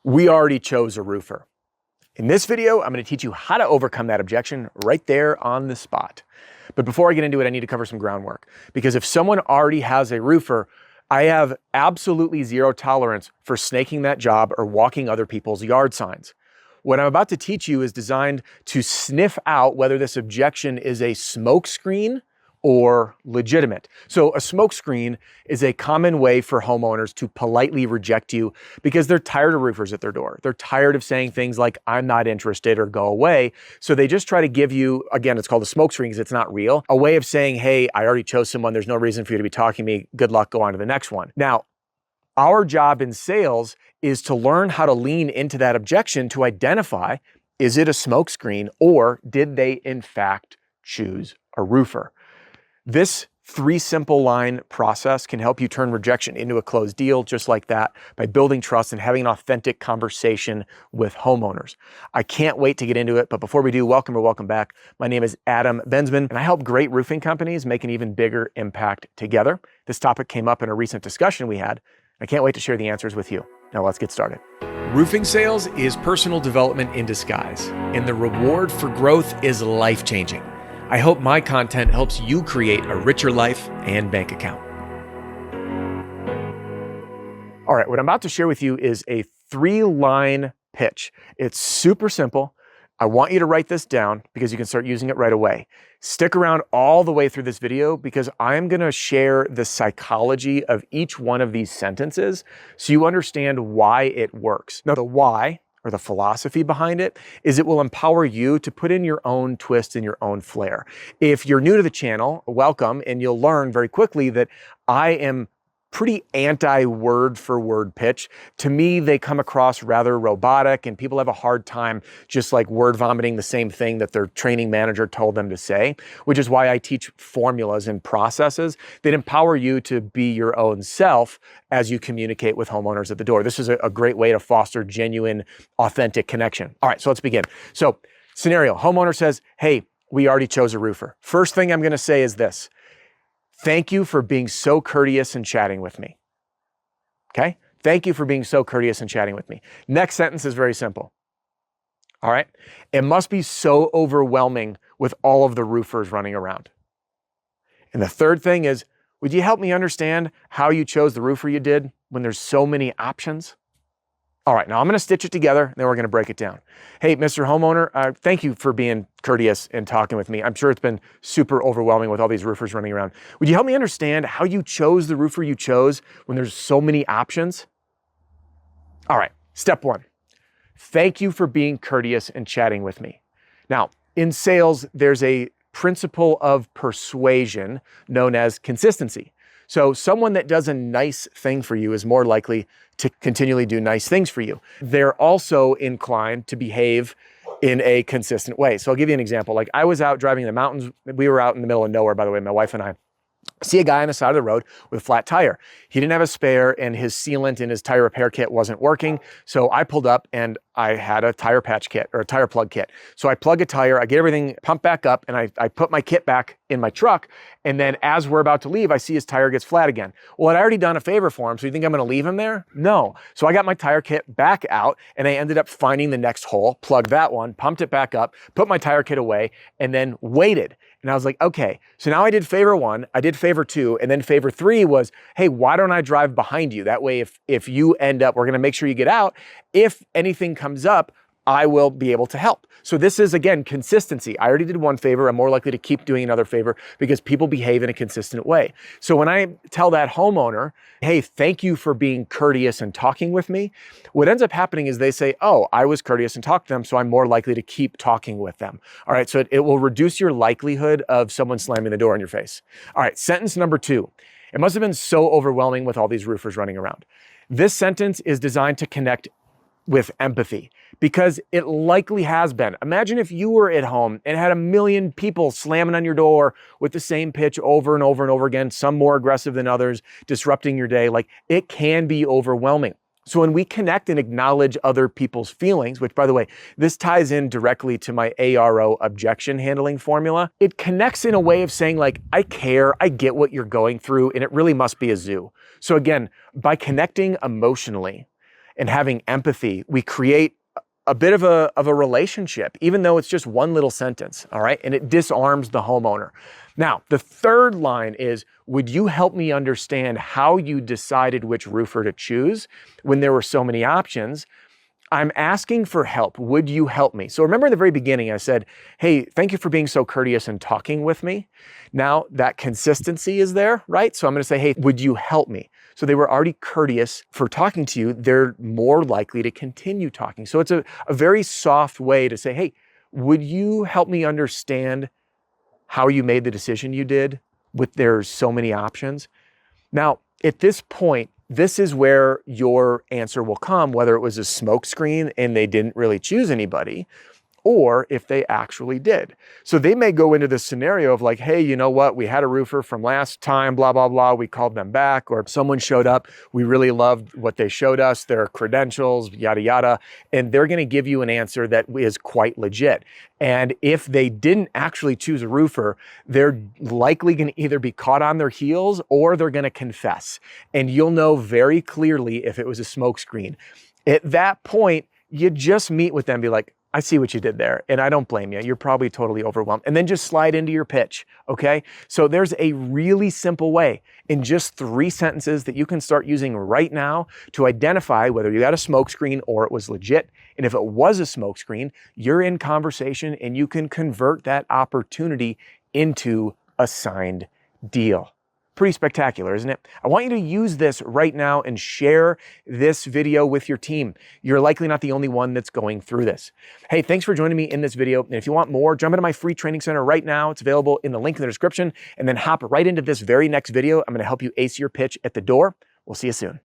We already chose a roofer. In this video, I'm going to teach you how to overcome that objection right there on the spot. But before I get into it, I need to cover some groundwork, because if someone already has a roofer, I have absolutely zero tolerance for snaking that job or walking other people's yard signs. What I'm about to teach you is designed to sniff out whether this objection is a smokescreen or legitimate. So a smokescreen is a common way for homeowners to politely reject you because they're tired of roofers at their door. They're tired of saying things like, I'm not interested or go away. So they just try to give you, again, it's called a smokescreen because it's not real, a way of saying, hey, I already chose someone. There's no reason for you to be talking to me. Good luck. Go on to the next one. Now, our job in sales is to learn how to lean into that objection to identify, is it a smokescreen or did they in fact choose a roofer? This 3 simple line process can help you turn rejection into a closed deal just like that by building trust and having an authentic conversation with homeowners. I can't wait to get into it, but before we do, welcome or welcome back. My name is Adam Bensman, and I help great roofing companies make an even bigger impact together. This topic came up in a recent discussion we had. I can't wait to share the answers with you. Now let's get started. Roofing sales is personal development in disguise, and the reward for growth is life-changing. I hope my content helps you create a richer life and bank account. All right, what I'm about to share with you is a 3-line pitch. It's super simple. I want you to write this down because you can start using it right away. Stick around all the way through this video because I'm going to share the psychology of each one of these sentences so you understand why it works. Now, the why, or the philosophy behind it, is it will empower you to put in your own twist and your own flair. If you're new to the channel, welcome, and you'll learn very quickly that I am pretty anti-word for word pitch. To me, they come across rather robotic and people have a hard time just like word vomiting the same thing that their training manager told them to say, which is why I teach formulas and processes that empower you to be your own self as you communicate with homeowners at the door. This is a great way to foster genuine, authentic connection. All right, so let's begin. So scenario, homeowner says, hey, we already chose a roofer. First thing I'm gonna say is this: thank you for being so courteous and chatting with me. Okay? Thank you for being so courteous and chatting with me. Next sentence is very simple. All right? It must be so overwhelming with all of the roofers running around. And the third thing is, would you help me understand how you chose the roofer you did when there's so many options? All right, now I'm gonna stitch it together, and then we're gonna break it down. Hey, Mr. Homeowner, thank you for being courteous and talking with me. I'm sure it's been super overwhelming with all these roofers running around. Would you help me understand how you chose the roofer you chose when there's so many options? All right, step 1. Thank you for being courteous and chatting with me. Now, in sales, there's a principle of persuasion known as consistency. So someone that does a nice thing for you is more likely to continually do nice things for you. They're also inclined to behave in a consistent way. So I'll give you an example. Like I was out driving in the mountains. We were out in the middle of nowhere, by the way, my wife and I. See a guy on the side of the road with a flat tire. He didn't have a spare and his sealant in his tire repair kit wasn't working. So I pulled up and I had a tire patch kit or a tire plug kit. So I plug a tire, I get everything pumped back up and I put my kit back in my truck. And then as we're about to leave, I see his tire gets flat again. Well, I'd already done a favor for him. So you think I'm going to leave him there? No. So I got my tire kit back out and I ended up finding the next hole, plugged that one, pumped it back up, put my tire kit away, and then waited. And I was like, okay, so now I did favor 1, I did favor 2, and then favor 3 was, hey, why don't I drive behind you? That way, if you end up, we're gonna make sure you get out. If anything comes up, I will be able to help. So this is, again, consistency. I already did one favor. I'm more likely to keep doing another favor because people behave in a consistent way. So when I tell that homeowner, hey, thank you for being courteous and talking with me, what ends up happening is they say, oh, I was courteous and talked to them, so I'm more likely to keep talking with them. All right, so it will reduce your likelihood of someone slamming the door in your face. All right, sentence number 2. It must have been so overwhelming with all these roofers running around. This sentence is designed to connect with empathy because it likely has been. Imagine if you were at home and had a million people slamming on your door with the same pitch over and over and over again, some more aggressive than others, disrupting your day. Like, it can be overwhelming. So when we connect and acknowledge other people's feelings, which by the way, this ties in directly to my ARO objection handling formula, it connects in a way of saying like, I care, I get what you're going through, and it really must be a zoo. So again, by connecting emotionally, and having empathy, we create a bit of a relationship, even though it's just one little sentence, all right? And it disarms the homeowner. Now, the third line is, would you help me understand how you decided which roofer to choose when there were so many options? I'm asking for help. Would you help me? So remember in the very beginning, I said, hey, thank you for being so courteous and talking with me. Now that consistency is there, right? So I'm going to say, hey, would you help me? So they were already courteous for talking to you. They're more likely to continue talking. So it's a very soft way to say, hey, would you help me understand how you made the decision you did with there's so many options? Now, at this point, this is where your answer will come, whether it was a smoke screen and they didn't really choose anybody, or if they actually did. So they may go into this scenario of like, hey, you know what? We had a roofer from last time, blah, blah, blah. We called them back, or someone showed up. We really loved what they showed us, their credentials, yada, yada. And they're going to give you an answer that is quite legit. And if they didn't actually choose a roofer, they're likely going to either be caught on their heels or they're going to confess. And you'll know very clearly if it was a smokescreen. At that point, you just meet with them and be like, I see what you did there, and I don't blame you. You're probably totally overwhelmed. And then just slide into your pitch, okay? So there's a really simple way in just 3 sentences that you can start using right now to identify whether you got a smokescreen or it was legit. And if it was a smokescreen, you're in conversation and you can convert that opportunity into a signed deal. Pretty spectacular, isn't it? I want you to use this right now and share this video with your team. You're likely not the only one that's going through this. Hey, thanks for joining me in this video. And if you want more, jump into my free training center right now. It's available in the link in the description, and then hop right into this very next video. I'm going to help you ace your pitch at the door. We'll see you soon.